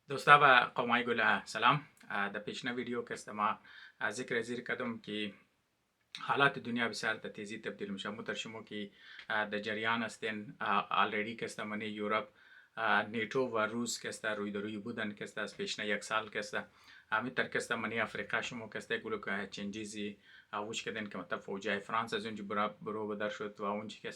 دوستا و قومای گل سلام. در پیشنه ویدیو که ما ذکر زیر کدوم که حالات دنیا بسیار در تیزی تبدیل میشه. مترشمو که در جریان هستین آلریدی که منی یورپ نیتو و روس که روی دروی بودن که از پیشنه یک سال که میتر که منی افریقا شمو که گلو که چنجیزی وش کردن که مطلب فوجای فرانس از اونجا برو بدر شد و اونجا که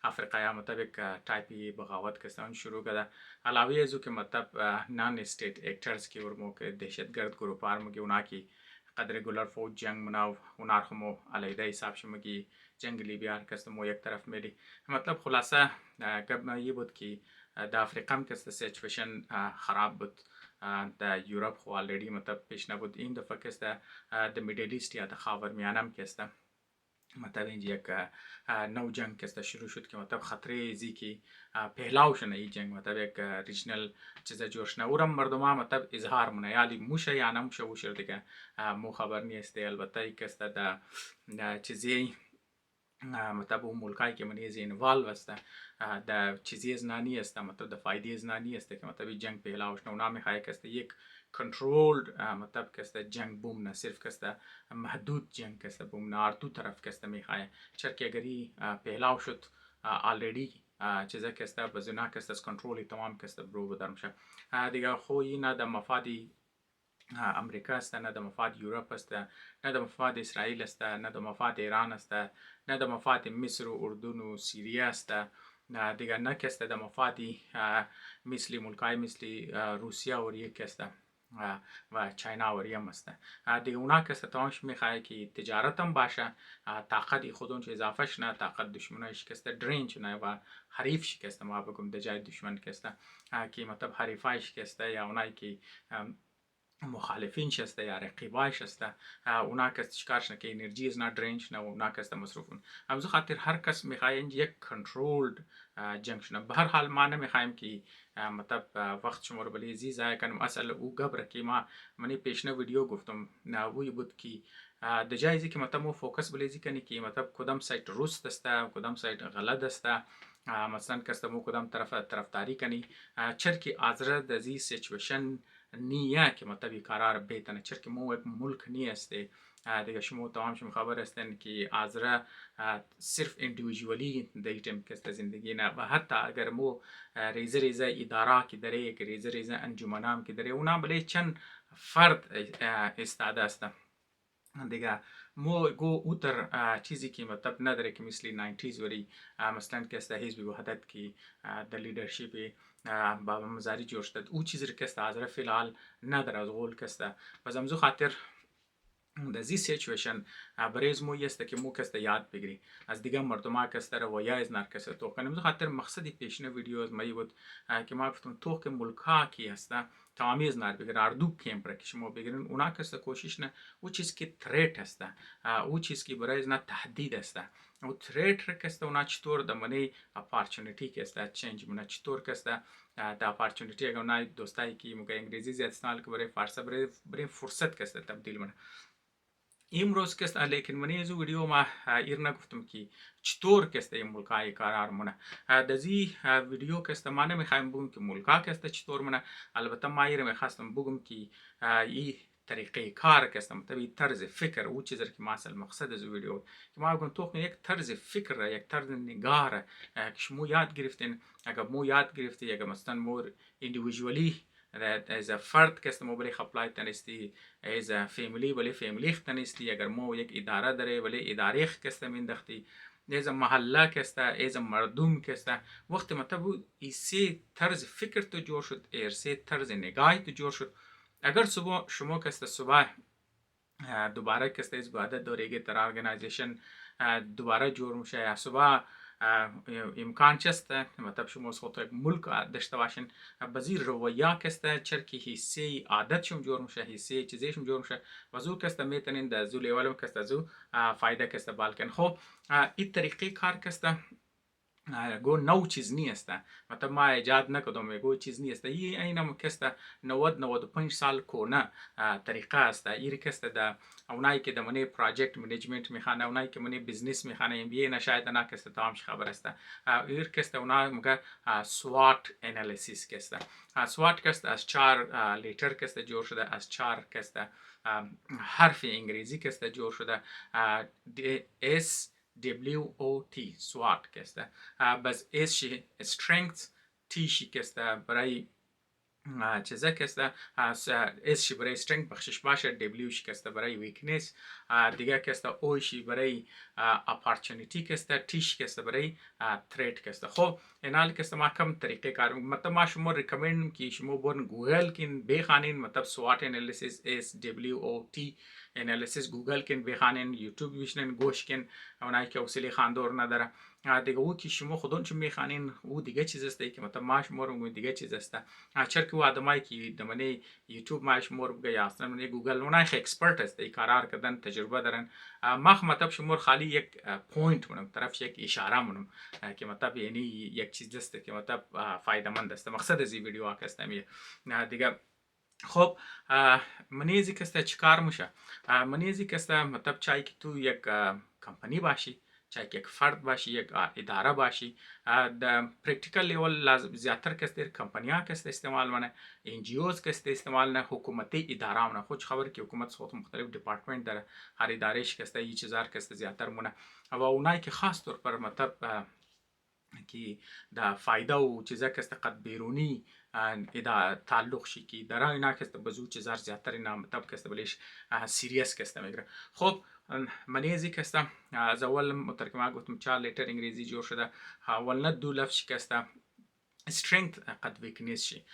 افریقا مطابق تایپی بغاوت که اون شروع کرده. علاوه از او که مطلب نان استیت اکترز کی ورمو که دهشتگرد گروپ آرمگی اونا کی قدر رگولر فوج جنگ مناو اونار خمو علیده حساب شمگی جنگ لیبیا کستمو یک طرف میری. مطلب خلاصه قبل یه بود که در افریقا هم که سیچویشن خراب بود. در یورپ خو آلریدی مطلب پیش نبود. این دفعه که در میدل ایست یا در خاورمیانه هم که مطلب اینجا یک نو جنگ که شروع شد که مطلب خطره زی که پهلاو شنه این جنگ مطلب یک ریجنل چیز جوش نه اورم مردم ها مطلب اظهار منه یالی موشه یا نموشه وشر دیگه مو خبر نیسته. البته ای که در چیزی مطلب اون ملکایی که منی زین والو است در چیزی از نانی است مطلب در فایده از نانی است که مطلب جنگ پهلاوش نه اونا میخواه که یک کنترلد مطلب که جنگ بوم نه صرف که محدود جنگ که بوم نه دو طرف که میخواه چرا که اگری پهلاو شد آلریدی چیزا که بزنا که از کنترلی تمام که برو بدر میشه دیگه خویی نه در مفادی امریکا است، نه در مفاد یورپ است، نه در مفاد اسرائیل است، نه در مفاد ایران است، نه در مفاد مصر و اردن و سوریه است، دیگر نه که است در مفاد مثل ملکای مثل روسیه و یک است و چاینا و ریم است. دیگه اونا که است تمامش میخواه که تجارت هم باشه، طاقت خودون چه اضافه شنه، طاقت دشمنش که است درین چنه و حریفش که است ما بگم در جای دشمن که است که مطلب حریفایش که است یا اونایی که مخالفینش است یا رقیبایش است اونا که چیکارش نکه انرژی از نه درینش نه اونا که مصرفون. همزو خاطر هر کس میخواه یک کنترلد جنگ شنه. به هر حال ما نمیخوایم که مطلب وقت شما رو بلی زی ضایع کنم. اصل او گبره که منی پیشنه ویدیو گفتم وی بود که در جایزی که مطلب مو فوکس بلیزی کنی که مطلب کدام سایت درست است کدام سایت غلط است، مثلا که مو کدام طرفداری کنی چرا که آزره در زی سیچویشن نیه که مطلب قرار بیتنه چرا که مو یک ملک نیسته دیگه شما تمام شما خبر هستین که آزره صرف اندیویژوالی دیتیم که زندگی نه و حتی اگر مو ریزه اداره که داره یک ریزه انجمنام که داره اونا بله چند فرد استاده است دیگه مو گو اوتر چیزی که مطلب نداره که مثل 90s وری مثلا که است حزب وحدت کی در لیدرشپ بابا مزاری جوړ شد او چیزی که است حاضر فعال نداره از غول که است و زمزو خاطر در زی سیچویشن بریز مو است که مو کست یاد بگیری از دیگه مردم که است رویا از نرکس تو کنیم. زو خاطر مقصدی پیشنه ویدیو از مایی بود که ما گفتم تو که ملکا کی است تمامی از نار بگیرن اردو کیم پر که شما بگیرن اونا که است کوشش نه او چیز که تریت است او چیز که برای نه تهدید است او تریت که است اونا چطور در منی اپورتونیتی که است چنج منه چطور که است در اپورتونیتی اگر اونا دوستایی که مگه انگلیسی زیاد استعمال که برای فارسی برای فرصت که است تبدیل منه امروز که است. لیکن من از ویدیو ما ایر نگفتم که چطور که است این ملکای قرار منه در زی ویدیو که است ما نمیخوایم بگم که ملکا که است چطور منه. البته ما ایر میخواستم بگم که این طریقه کار که است مطلب طرز فکر او چیزی که ما اصل مقصد از ویدیو که ما بگم تو یک طرز فکر یک طرز نگاه که شما یاد گرفتین اگر مو یاد گرفتی اگر مثلا مور اندیویژوالی از فرد که است مو بلی خپلای تنستی از فیملی بلی فیملی تنستی اگر مو یک اداره داره بلی اداره که است میندختی از محله که است از مردم که است وقت مطلب ایسی طرز فکر تو جور شد ایسی طرز نگاه تو جور شد. اگر صبح شما که است صبح دوباره که است از عادت دوریگی تر ارگنایزیشن دوباره جور میشه یا صبح امکان چست مطلب شما از خود یک ملک داشته باشین بزیر رویا که است چرا که حصه عادت شما جور میشه حصه چیزی شما جور میشه و زو که است میتونین در زو لیولم که است زو فایده که است بالکن. خب این طریقه کار که است گو نو چیز نیست، مطلب ما ایجاد نکردم، گو چیز نیست. اینم کسته 90-95 سال کنه طریقه است. ایری کسته ده اونایی که دمونه پروژکت منیجمنت میخوانه، اونایی که منی بیزنس میخوانه، ام بی ای نشاید نه کسته تامش خبر است. ایر کسته اونا مگه سوات انالیسیس کسته. سوات کسته از 4 لیتر کسته جور شده، از 4 کسته حرف انگلیسی کسته جور شده. اس WOT سوات کسته. بس اس شی strength، تی شی کسته برای چیزا کسته، اس شی برای strength بخشش باشه، W شی کسته برای weakness دیگه کسته، او شی برای opportunity کسته، تی شی کسته برای threat کسته. خب اینال کسته ما کم طریقه کار، مطلب ما شما ریکمند کی شما برن گوگل کن بخوانین، مطلب سوات انالیسیس SWOT انالیسیس گوگل کن بخوانین، یوتیوب بشنین گوش کن، اونایی که حوصله خواندن نداره دیگه. او که شما خودتون چه میخوانین او دیگه چیز است که مطلب ما شما رو دیگه چیز است. چرا که آدمایی که دمنه یوتیوب ما شما رو بگه اصلا من گوگل اونای اکسپرت است، کار کردن تجربه دارن. ما مطلب شما خالی یک پوینت منم طرف یک اشاره منم که مطلب یعنی یک چیز است که مطلب فایده مند است. مقصد از این ویدیو است دیگه. خب منیزی کسته چیکار میشه؟ منیزی کسته مطلب چای که تو یک کمپانی باشی، چای که یک فرد باشی، یک اداره باشی، در پرکتیکل لیول لازم زیادتر کسته کمپانی‌ها کسته استعمال منه، NGOs کسته استعمال نه، حکومتی اداره منه. خود خبر که حکومت خود مختلف دیپارتمنت داره، هر ادارهش کسته یه چیزار کسته زیادتر منه. و اونایی که خاص طور پر مطلب که دا فایده و چیزا کسته قد بیرونی ادا تعلق شی که در اینا کسته بزو چیزار زیادتر اینا مطلب کسته بلیش سیریس کسته میگره. خب منیزی کسته از اول مترکمه گفتم 4 لیتر انگلیزی جور شده. اول نه 2 لفظ کسته strength قد weakness شی.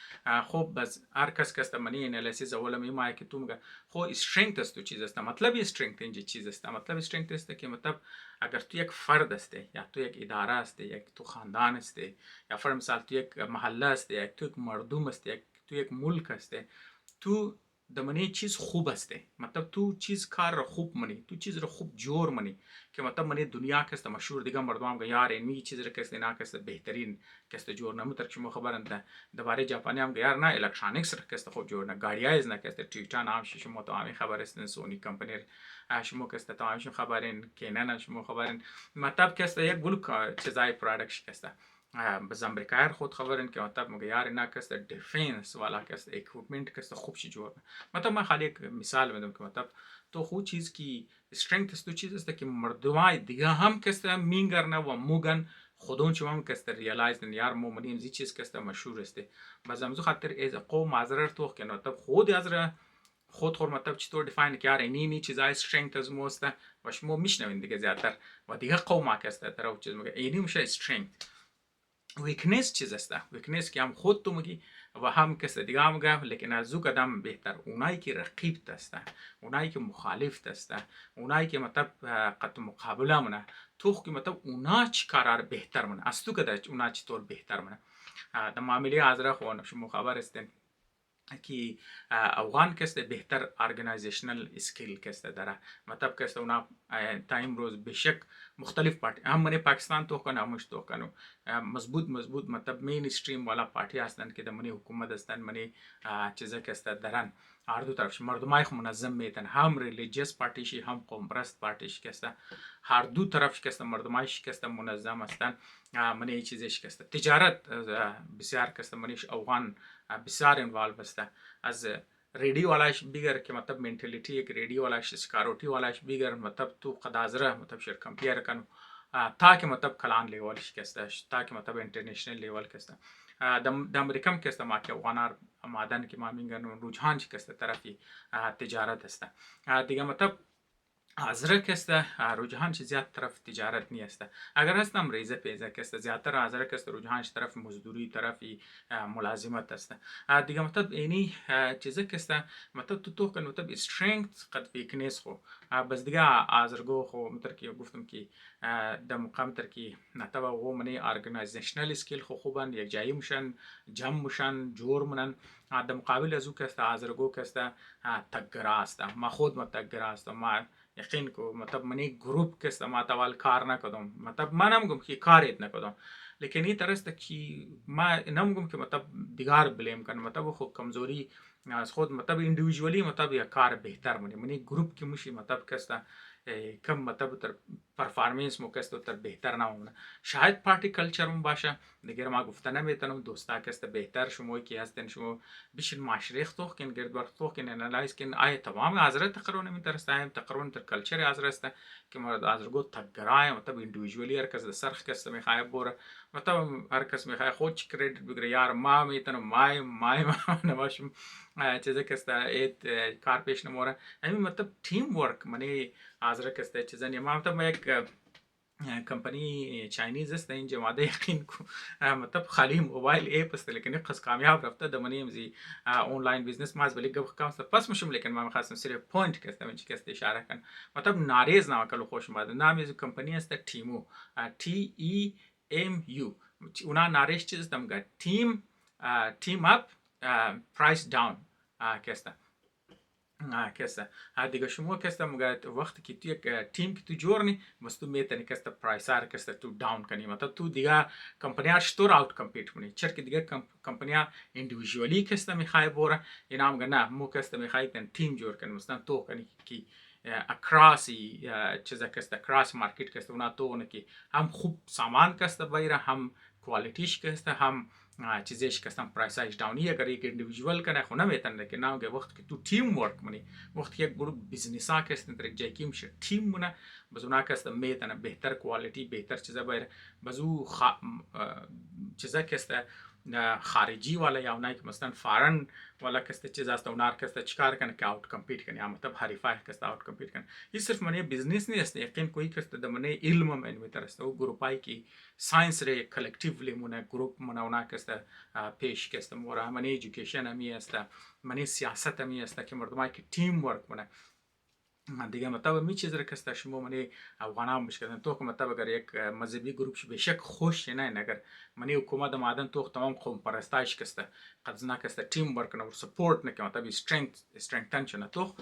خب بس هر کس کسته منی انالیسیس اول میمونه که تو میگه خب strength است تو چیز است، مطلب strength اینجا چیز است، مطلب strength است که مطلب اگر تو یک فرد هستی یا تو یک اداره هستی یا تو خاندان هستی یا فرض مثال تو یک محله هستی یا تو یک مردم هستی یا تو یک ملک هستی، تو دمنی چیز خوب هستی، مطلب تو چیز کار رو خوب منی، تو چیز رو خوب جور منی که مطلب منی دنیا کسته مشهور دیگه مردم هم یار این چیز رو کسته نه کسته بهترین کسته جور نمو تر شما خبرند درباره ژاپنی هم یار نه الکترونیکس رو کسته خوب جور نه، گاڑی از نه کسته تویوتا نام شما تو همین خبر هستن، سونی کمپانی شما کسته تو همین خبرین، کینن شما خبرین، مطلب کسته یک بلوک چیزای پروداکت کسته بز امریکایی خود خبرن که مطلب مگه یار اینا کسته دیفنس والا کسته اکویپمنت کسته خوب شی جور. مطلب من خالی یک مثال میدم که مطلب تو خود چیز کی استرنگت است، تو چیز است که مردمای دیگه هم کسته مینگرنه و موگن خودون چه هم کسته ریالایز دن یار مو منیم زی چیز کسته مشهور است. باز امزو خاطر از قوم معذرت تو که مطلب خود از خود مطلب چطور دیفاین که یار اینی چیزای استرنگت از موست و شما میشنوین دیگه زیادتر و دیگه قوم کسته طرف چیز میگه اینی میشه استرنگت. ویکنس چیز است؟ ویکنس که هم خود تو میگی و هم کس دیگه هم میگه، لیکن از او قدم بهتر اونایی که رقیب هستن، اونایی که مخالف هستن، اونایی که مطلب قد مقابله منه تو که مطلب اونا چی کار بهتر منه از تو که اونا چطور بهتر منه. در معامله حاضره خو شما خبر هستین که افغان کسته بهتر ارگنایزیشنل اسکیل کسته داره، مطلب کسته اونا تا امروز بشک مختلف پارتی هم منی پاکستان تو کنه همش تو کنه مضبوط مطلب مین استریم والا پارتی هستند که منی حکومت هستند، منی چیزا کسته دارن هر دو طرفش مردمای خو منظم میتن، هم ریلیجیس پارتی شی هم قوم پرست پارتی شی کسته هر دو طرفش کسته مردمایش کسته منظم هستند. منی چیزش کسته تجارت بسیار کسته منیش افغان بسیار انوالو هسته، از ریڈی والاش بگر که مطلب منتالیتی یک ریڈی والاش سکاروتی والاش بگر مطلب تو قدازره مطلب شر کمپیر کنو تا که مطلب کلان لیول شکسته تا که مطلب انٹرنیشنل لیول کسته د امریکا کسته ما که افغانار مادن که ما میگن رجحان شکسته طرفی تجارت هسته دیگه، مطلب حاضر کسته رجحان چه زیاد طرف تجارت نیست، اگر هستم ریزه پیزه کسته زیادتر حاضر کسته رجحانش طرف مزدوری طرفی ملازمت است دیگه. مطلب اینی چیزه کسته مطلب تو کن مطلب استرنگت قد ویکنس خو بس دیگه حاضرگو خو متر که گفتم که در مقام تر که نتبا و منی ارگنایزیشنل اسکیل خو خوبن یک جایی مشن جمع مشن جور منن در مقابل از او کسته حاضرگو کسته تگرا است. ما خود متگرا است، ما یقین کو مطلب منی گروپ کسته ما تول کار نکدم، مطلب منم گم که کاریت نکدم لیکن این طرز که ما نمیگم که مطلب دیگر بلیم کنم، مطلب خود کمزوری از خود مطلب اندیویژوالی مطلب یک کار بهتر منی گروپ که میشه مطلب کستا کم مطلب تر پرفارمنس مو کستا تر بهتر نمونه. شاید پارتی کلچر اون باشه دیگر ما گفتن نمیتونم دوستا کستا بهتر شما کی هستن شما بیشتر معاشره اختوخ کن گرد برختوخ کن انالایز کن آیا تمام حضرت تقریبا میترسته تقریبا تر کلچر حضرت که ما از گفت تگرای مطلب اندیویژوالی هر کس سرخ کستا میخواد بوره مطلب هر کس میخواد خود کردیت بگیره یار ما میتونم مای نباشم چیزا کستا ایت کار پیش نموره همین مطلب تیم ورک منی حاضر کستا چیزا نیم مطلب ما یک کمپانی چاینیز است اینجا ماده یقین کو مطلب خالی موبایل ایپ است لیکن قص کامیاب رفته دمنی امزی آنلاین بیزنس ماز ولی گفت کام است پس مشم لیکن ما می‌خواستم صرف پوینت کستا من چی کستا اشاره کنم مطلب ناریز نام کلو خوش اومد نام از کمپانی است تیمو TEMU اونا ناریز چیز است میگه تیم اپ پرایس داون کستا کستا دیگه شما کستا مگه وقتی که تو یک تیم که تو جورنی بس تو میتونی کستا پرایسار کستا تو داون کنی مطلب تو دیگه کمپنی‌ها چطور اوت کمپیت کنی چرا که دیگه کمپنی‌ها اندیویژوالی کستا میخوای بوره اینا میگه نه مو کستا میخوای تن تیم جور کنی مثلا تو کنی که اکراسی چیزا کستا کراس مارکت کستا اونا تو اون که هم خوب سامان کستا بایره هم کوالیتیش کستا هم چیزش کسان پرایسش داونی اگر یک اندیویژوال کنه خو نمیتونه که نه وقت که تو تیم ورک منی وقتی یک گروه بیزنس ها کسان در یک جای کی میشه تیم مونه بس اونا کسان میتونه بهتر کوالیتی بهتر چیزا بایر بس او چیزا کسان خارجی والا یا اونایی که مثلا فارن والا کسته چیز است اونا کسته چیکار کنه که اوت کمپیت کنه یا مطلب حریفای کسته اوت کمپیت کنه این صرف منی بیزنس نیست یقین کوئی کسته د منی علم من میترسته او گروپای کی ساينس ری کلکتیولی مونه گروپ مونه اونا کسته پیش کسته مورا منی ایژوکیشن همی است منی سیاست همی است که مردمای که تیم ورک مونه دیگه مطلب می چیز را کسته شما منی افغانان مش کردن تو که مطلب اگر یک مذهبی گروپ شو بشک خوش نه اگر منی حکومت مادن تو تمام قوم پرستایش کسته قد زنا کسته تیم ورک نه سپورت نه که مطلب استرنگتن چنه تو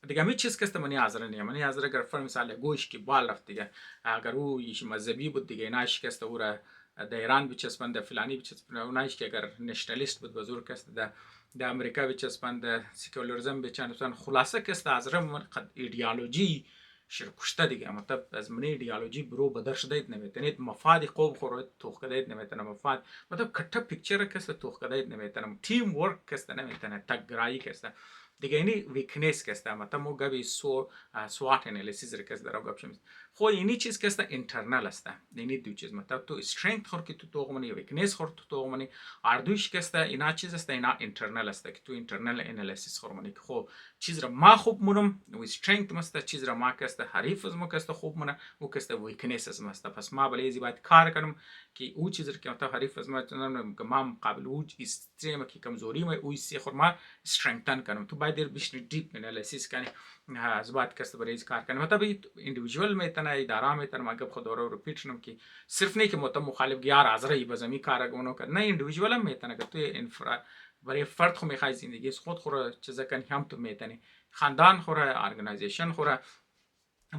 دیگه می چیز کسته منی حاضر نه منی حاضر اگر فر مثال گوش کی بال رفت دیگه اگر او یش مذهبی بود دیگه ناش کسته او را د ایران بچسپند فلانی بچسپند اونایش که اگر نشنالیست بود بزرگ کسته د امریکا بچسپند سیکولریزم بچنن خلاصه کسته حاضر من قد ایدئولوژی شرکشته دیگه مطلب از من ایدئولوژی برو بدر شدید نمیتونید مفاد قوم خورد توخ کدید نمیتونه مفاد مطلب کټه پیکچر کسته توخ کدید نمیتونه تیم ورک کسته نمیتونه تگرایی کسته دیگه اینی ویکنس کسته مطلب مو گبی سوات انالیسیس را کسته رو گپشم خو اینی چیز کسته اینترنل است اینی دو چیز مطلب تو استرنگت خور که تو توغمنی ویکنس خور تو توغمنی اردوش کسته اینا چیز است اینا اینترنل است که تو اینترنل انالیسیس خورمنی که خو چیز را ما خوب مونم و استرنگت مست چیز را ما کسته حریف از ما کسته خوب مونه او کسته ویکنس از مست پس ما بلیزی باید کار کنم که او چیز را که مطلب حریف از ما ما مقابل او استریم که کمزوری ما او سی خور ما استرنگتن کنم تو باید بیشتر دیپ انالیسیس کنی از بعد کسته بلیزی کار کنم مطلب ایندیویژوال میتونه اداره میتونه ما گپ خود رو ریپیت کنم که صرف نه که مطلب مخالف یار حاضر ای بزمی کار گونو کنه نه ایندیویژوال هم میتونه که تو انفرا برای فرد خو میخوای زندگی خود خو چیزا کنی هم تو میتونی خاندان خو ارگانایزیشن خو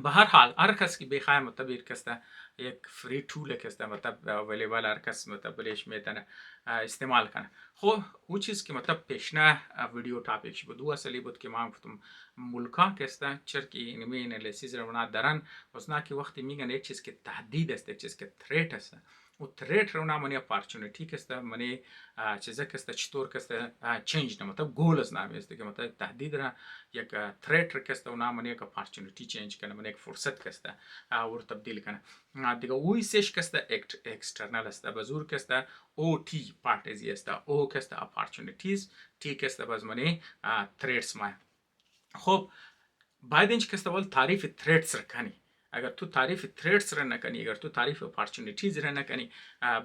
به هر حال هر کس که بخواه مطلب کسته یک فری طول کسته مطلب اویلیبل هر کس مطلب بلیش میتونه استعمال کنه خو او چیز که مطلب پیشنه ویدیو ټاپک بود او اصلی بود که ما گفتم ملکا کسته چرکی انمی انالیسیس رو بنا درن واسنا که وقتی میگن یک چیز که تهدید است یک چیز که تریت است و تریت رو نامونی اپورتونیتی کسته منی چیزا کسته چیطور کسته چینج نه مطلب گول از نامی است که مطلب تهدید را یک تریت کسته و نامونی یک اپورتونیتی چینج کنه من یک فرصت کسته اور تبدیل کنه دیگه اوی سش کسته اکسترنال است بزرگ کسته او تی پارتیزی است او کسته اپورتونیتیز تی کسته باز منی تریتس ما خب باید اینچ کسته ول تعریف تریتس را کنی اگر تو تعریف تریتس را نکنی اگر تو تعریف اپورتونیتیز را نکنی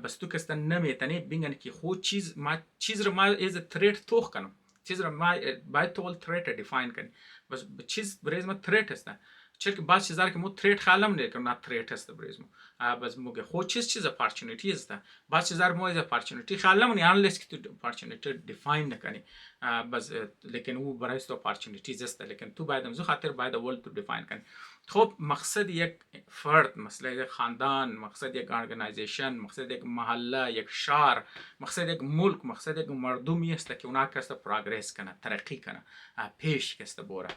بس تو کسته نمیتونی بگن که خود چیز را ما از تریت توخ کنم چیز را ما باید تو ول تریت را دیفاین کنی بس چیز برای ما تریت است چرا که بعض چیزا که مو تریت خالم نه که نه تریت است بریزم باز موگه خود چیز اپورتونیتی است بعض چیزا مو از اپورتونیتی خالم نه انلیس که تو اپورتونیتی دیفاین نکنی باز لیکن او برای تو اپورتونیتی است لیکن تو باید امزو خاطر باید اول تو دیفاین کنی. خب مقصد یک فرد، مثلا یک خاندان، مقصد یک ارگانایزیشن، مقصد یک محله، یک شهر، مقصد یک ملک، مقصد یک مردمی است که اونا کسته پروگرس کنه، ترقی کنه، پیش کسته بوره،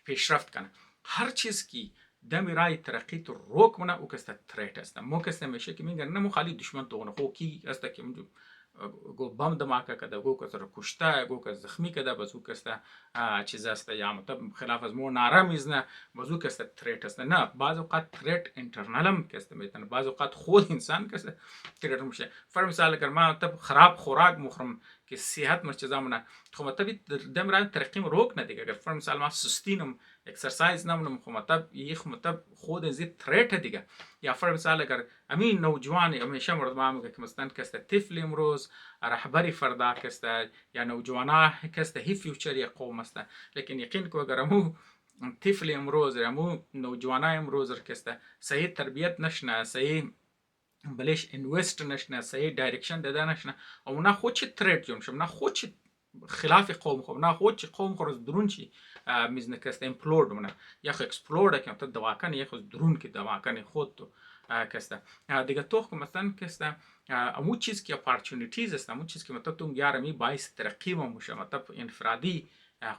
پیشرفت کنه. هر چیز کی دمی رای ترقی تو روک منه او کسته تریت است. مو کسته میشه که میگن نه مو خالی دشمن تو نه خو کی است که گو بم دماکه کده گو کس رو کشته گو کس زخمی کده بس او کسته چیز است یا مطلب خلاف از مو نارا میزنه بس او کسته تریت است. نه بعض اوقات تریت انترنالم کسته میتونه، بعض اوقات خود انسان کسته تریت میشه. فر مثال اگر ما مطلب خراب خوراک مخورم که صحت مر چیزا منه خو مطلب دم رای ترقیم روک ندیگه. اگر فر مثال ما سستینم اکسرسایز نمونم خو مطلب یک مطلب خود از تریت دیگه. یا فر مثال اگر امین نوجوانی همیشه مرد ما میگه که مثلا کسته طفل امروز رهبری فردا کسته یا نوجوانا کسته هی فیوچر یک قوم است. لیکن یقین کو اگر مو طفل امروز یا مو نوجوانا امروز کسته صحیح تربیت نشنه، صحیح بلش انوست نشنه، صحیح دایرکشن داده نشنه، او نه خود چی تریت جون شم، نه خود چی خلاف قوم خو، نه خود چی قوم خو درون چی میزنه کسته امپلود منه یا خو اکسپلود که تو دواکن یا خو درون کی دواکن خود تو کسته دیگه. تو خو مثلا کسته امو چیز کی اپورتونیتیز است، امو چیز کی مطلب تو یارمی باعث ترقی موشه، مطلب انفرادی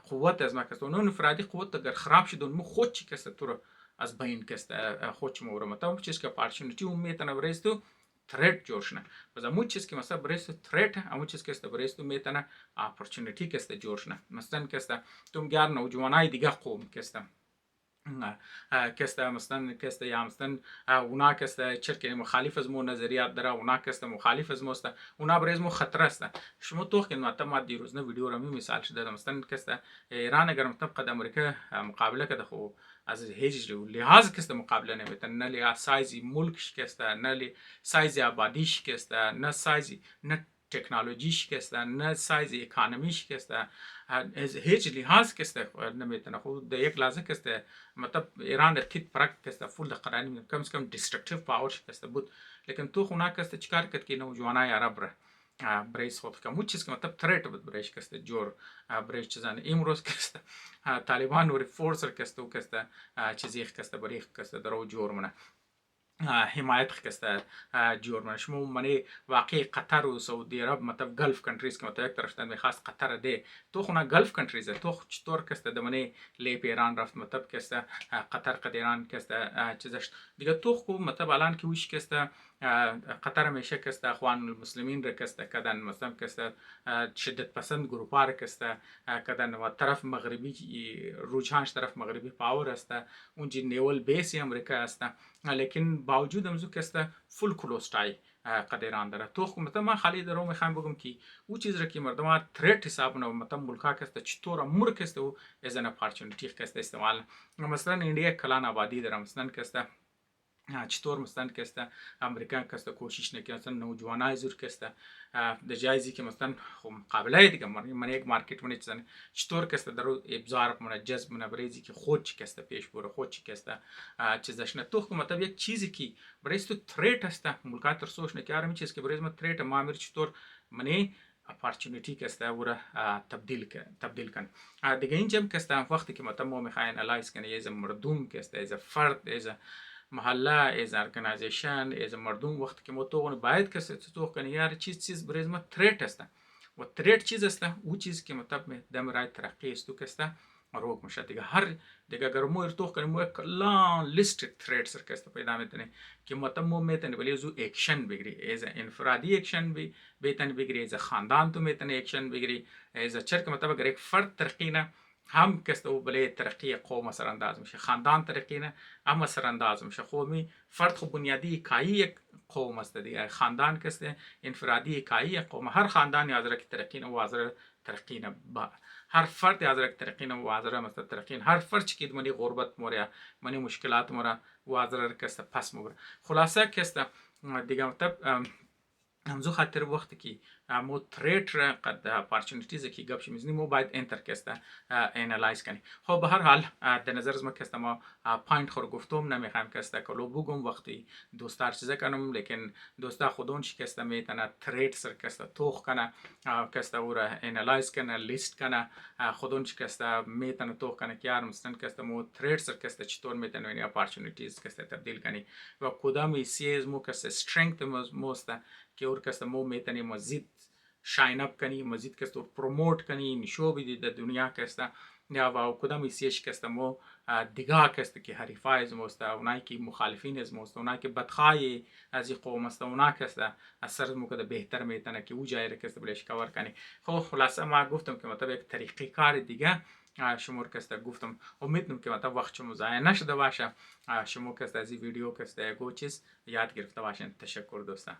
قوت از ما کسته. اون انفرادی قوت اگر خراب شد اون خود چی کسته تو از بین کسته خود چی مورم مطلب چیز کی اپورتونیتی اون میتونه برای تو تریت جوشنه. بس امو چیز که مثلا برای تو تریت، امو چیز که است برای تو میتونه اپورتونیتی کسته جوشنه. مثلا کسته تو یار نوجوانای دیگه قوم کسته کسته مثلا کسته یا مثلا اونا کسته چرکه مخالف از مو نظریات داره، اونا کسته مخالف از موست، اونا برای مو خطر است. شما تو که مثلا ما دیروز نه ویدیو را می مثال شده مثلا کسته ایران اگر مثلا قد امریکا مقابله کده خو از هیچ لحاظ کسته مقابله نمیتونه، نه لحاظ سایزی ملکش کسته، نه سایز آبادیش کسته، نه سایز نه تکنولوژیش کسته، نه سایز اکانومیش کسته، از هیچ لحاظ کسته نمیتونه. خود در یک لحظه کسته مطلب ایران تیت پرک کسته فول قرانی کم از کم دیسترکتیو پاور کسته بود. لیکن تو خونا کسته چیکار کرد که نوجوانای عرب را برایش خود که مو چیز که مطلب تریت بود برایش کسته جور برایش چیزان امروز کسته طالبان و فورس کسته و کسته چیزی کسته برای کسته درو جور منه حمایت کسته جور منه. شما منی واقعی قطر و سعودی عرب مطلب گلف کنتریز که مطلب یک طرفتن میخواست قطر ده تو خونا گلف کنتریز تو چطور کسته دمنی لیپ ایران رفت مطلب کسته قطر قد ایران کسته چیزش دیگه. تو خو مطلب الان که وش کسته قطر میشه کسته اخوان المسلمین را کسته کدن مثلا کسته شدت پسند گروپار کسته کدن و طرف مغربی روجهانش طرف مغربی پاور است اونجی نیول بیسی امریکا است. لیکن باوجود امزو کسته فول کلوستای قد ایران داره. تو خو مطلب من خالی درو میخوام بگم که او چیز را که مردم ها تریت حساب نه مطلب ملکا کسته چطور امور کسته و از ان اپورتونیتی کسته استعمال. مثلا انډیا کلان آبادی داره مثلا کسته چیطور مثلا کسته امریکا کسته کوشش نکنه مثلا نوجوانای زور کسته در جایزی که مثلا خب مقابله دیگه من یک مارکت منی چیزن چطور کسته درو ابزار من جذب من بریزی که خود چی کسته پیش بره خود چی کسته چیزش نه. تو مطلب یک چیزی که بریز تو تریت است ملکات ترسوش نکاره می چیز که بریز ما تریت ما میر چطور منی اپورتونیتی کسته ور تبدیل کن دیگه. اینجا کسته وقتی که مطلب ما میخواین انالایز کنه از مردم کسته از فرد از محله از ارگانایزیشن از مردم وقتی که ما تو باید کسی تو کنه یار چیز برای ما تریت است و تریت چیز است او چیز که مطلب دم رای ترقی است تو کسته روک میشه دیگه. هر دیگه اگر ما تو کنه مو کلان لیست تریتس کسته پیدا میتونه که مطلب مو میتونه ولی زو اکشن بگیری از انفرادی اکشن بیتن بگیری از خاندان تو میتونه اکشن بگیری از چرک مطلب اگر یک فرد ترقی نه هم کسته او بله ترقی قوم سر انداز میشه، خاندان ترقی نه هم سر انداز میشه. خب می فرد خو بنیادی کایی یک قوم است دیگه. خاندان کسته انفرادی کایی قوم. هر خاندان یاد که ترقی نه و حاضر ترقی نه هر فرد یاد که ترقی نه و حاضر مست ترقی هر فرد که منی غربت موریا منی مشکلات مورا و حاضر کسته پس مور خلاصه کسته دیگه. مطلب همزو خاطر وقتی که مو تھریٹ را قد اپارچونیتیز کی گپ میزنی مو باید انتر کسته انالایز کنی. خب به هر حال در نظر از ما کسته ما پوینت خور گفتم نمیخوایم کسته کلو بگم وقتی دوستار چیزه کنم، لیکن دوستا خودون چی کسته میتونه تھریٹ سر کسته توخ کنه، کسته او را انالایز کنه، لیست کنه، خودون چی کسته میتونه توخ کنه که یار مثلا کسته مو تھریٹ سر کسته چطور میتونه این اپارچونیتیز کسته تبدیل کنی و کدام ایسیز مو کسته استرنگت موسته که اور کسته مو میتونی مزید شاین اپ کنی، مزید کسته پروموت کنی، نشو بدی در دنیا کسته یا و کدام ایسیش کسته مو دیگه کسته که حریفای از موسته، اونایی که مخالفین از موسته، اونایی که بدخوای از این قوم است، اونا کسته از سر مو کده بهتر میتونه که او جای را کسته بلش کور کنی. خب خلاصه ما گفتم که مطلب یک طریقه کار دیگه شما کسته گفتم، امیدم که مطلب وقت شما ضایع نشده باشه، شما کسته از این ویدیو کسته گو چیز یاد گرفته باشین. تشکر دوستان.